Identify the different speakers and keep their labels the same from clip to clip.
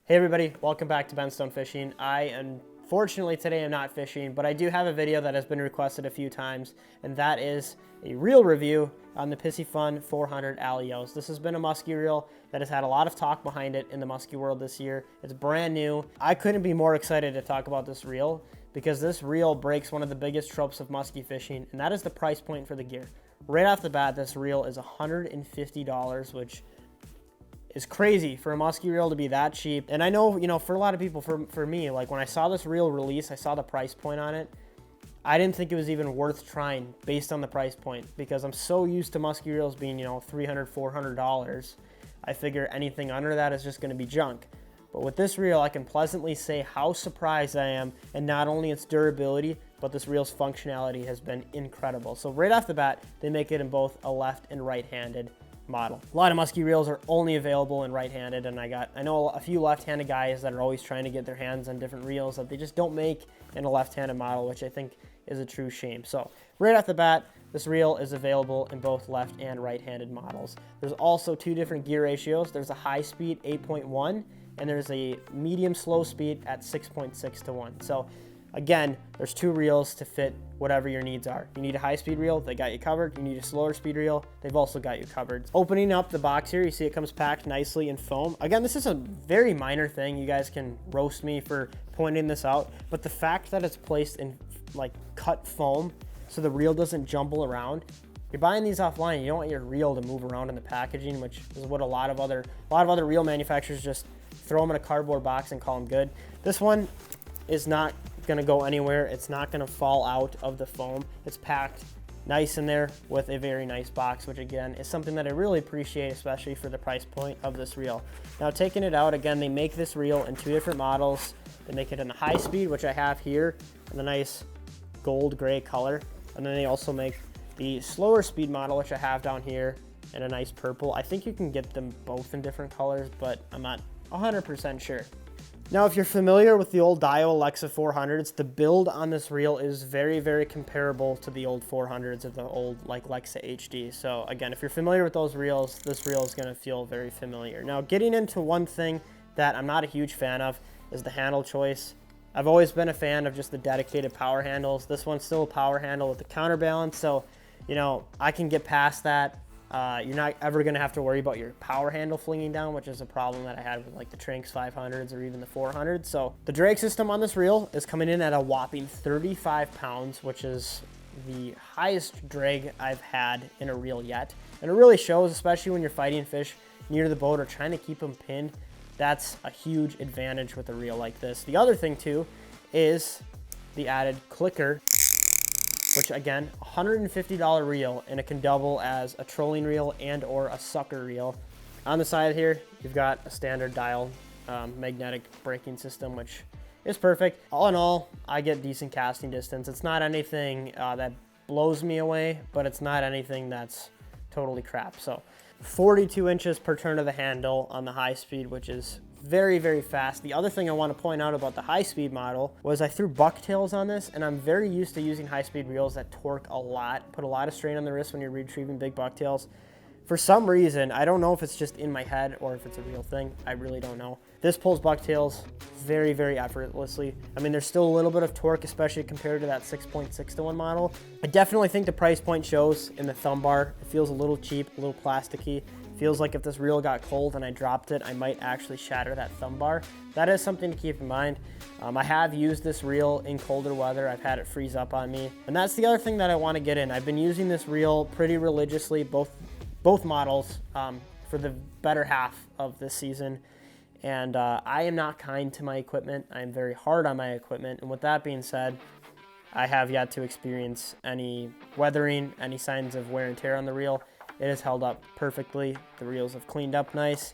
Speaker 1: Hey everybody, welcome back to Benstone Fishing. Unfortunately today I'm not fishing, but I do have a video that has been requested a few times, and that is a reel review on the Piscifun 400 Alijoz. This has been a musky reel that has had a lot of talk behind it in the musky world this year. It's brand new. I couldn't be more excited to talk about this reel because this reel breaks one of the biggest tropes of musky fishing, and that is the price point for the gear. Right off the bat, this reel is $150, which is crazy for a musky reel to be that cheap. And I know, for a lot of people, for me, like when I saw this reel release, I saw the price point on it. I didn't think it was even worth trying based on the price point because I'm so used to musky reels being, $300, $400. I figure anything under that is just going to be junk. But with this reel, I can pleasantly say how surprised I am, and not only its durability, but this reel's functionality has been incredible. So right off the bat, they make it in both a left and right-handed model. A lot of musky reels are only available in right-handed, and I know a few left-handed guys that are always trying to get their hands on different reels that they just don't make in a left-handed model, which I think is a true shame. So right off the bat, this reel is available in both left and right-handed models. There's also two different gear ratios. There's a high speed 8.1 and there's a medium slow speed at 6.6 to 1. So again, there's two reels to fit whatever your needs are. You need a high-speed reel, they got you covered. You need a slower speed reel, they've also got you covered. Opening up the box here, you see it comes packed nicely in foam. Again, this is a very minor thing. You guys can roast me for pointing this out, but the fact that it's placed in like cut foam so the reel doesn't jumble around. You're buying these offline, you don't want your reel to move around in the packaging, which is what a lot of other reel manufacturers just throw them in a cardboard box and call them good. This one is not gonna go anywhere. It's not gonna fall out of the foam. It's packed nice in there with a very nice box, which again is something that I really appreciate, especially for the price point of this reel. Now taking it out, again, they make this reel in two different models. They make it in the high speed, which I have here, in the nice gold gray color. And then they also make the slower speed model, which I have down here in a nice purple. I think you can get them both in different colors, but I'm not 100% sure. Now, if you're familiar with the old Dio Alexa 400s, the build on this reel is very, very comparable to the old 400s of the old like Lexa HD. So again, if you're familiar with those reels, this reel is gonna feel very familiar. Now, getting into one thing that I'm not a huge fan of is the handle choice. I've always been a fan of just the dedicated power handles. This one's still a power handle with the counterbalance, so I can get past that. You're not ever going to have to worry about your power handle flinging down, which is a problem that I had with like the Trinx 500s or even the 400s. So the drag system on this reel is coming in at a whopping 35 pounds, which is the highest drag I've had in a reel yet. And it really shows, especially when you're fighting fish near the boat or trying to keep them pinned. That's a huge advantage with a reel like this. The other thing too is the added clicker, which again, $150 reel, and it can double as a trolling reel and or a sucker reel. On the side here, you've got a standard dial magnetic braking system, which is perfect. All in all, I get decent casting distance. It's not anything that blows me away, but it's not anything that's totally crap. So 42 inches per turn of the handle on the high speed, which is very, very fast. The other thing I want to point out about the high-speed model was I threw Bucktails on this, and I'm very used to using high-speed reels that torque a lot, put a lot of strain on the wrist when you're retrieving big bucktails. For some reason, I don't know if it's just in my head or if it's a real thing. I really don't know. This pulls bucktails very, very effortlessly. I mean, there's still a little bit of torque, especially compared to that 6.6 to 1 model. I definitely think the price point shows in the thumb bar. It feels a little cheap, a little plasticky. Feels like if this reel got cold and I dropped it, I might actually shatter that thumb bar. That is something to keep in mind. I have used this reel in colder weather. I've had it freeze up on me. And that's the other thing that I want to get in. I've been using this reel pretty religiously, both models, for the better half of this season. And I am not kind to my equipment. I am very hard on my equipment. And with that being said, I have yet to experience any weathering, any signs of wear and tear on the reel. It has held up perfectly. The reels have cleaned up nice.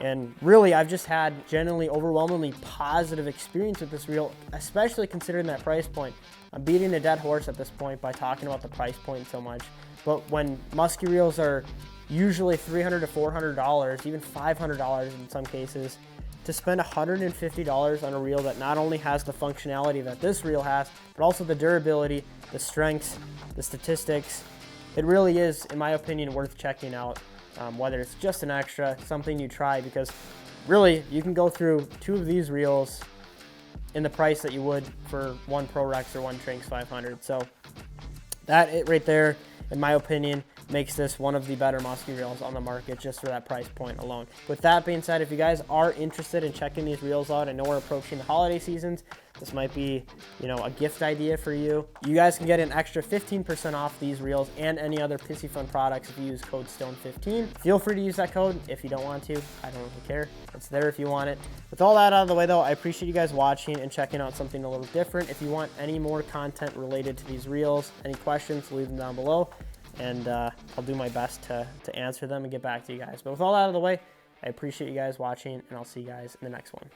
Speaker 1: And really, I've just had generally overwhelmingly positive experience with this reel, especially considering that price point. I'm beating a dead horse at this point by talking about the price point so much. But when musky reels are usually $300 to $400, even $500 in some cases, to spend $150 on a reel that not only has the functionality that this reel has, but also the durability, the strengths, the statistics, it really is, in my opinion, worth checking out, whether it's just an extra, something you try, because really, you can go through 2 of these reels in the price that you would for 1 Pro Rex or 1 Trinx 500. So that right there, in my opinion, makes this one of the better musky reels on the market just for that price point alone. With that being said, if you guys are interested in checking these reels out, I know we're approaching the holiday seasons. This might be, you know, a gift idea for you. You guys can get an extra 15% off these reels and any other Piscifun products if you use code STONE15. Feel free to use that code if you don't want to. I don't really care. It's there if you want it. With all that out of the way though, I appreciate you guys watching and checking out something a little different. If you want any more content related to these reels, any questions, leave them down below. And I'll do my best to answer them and get back to you guys. But with all that out of the way, I appreciate you guys watching, and I'll see you guys in the next one.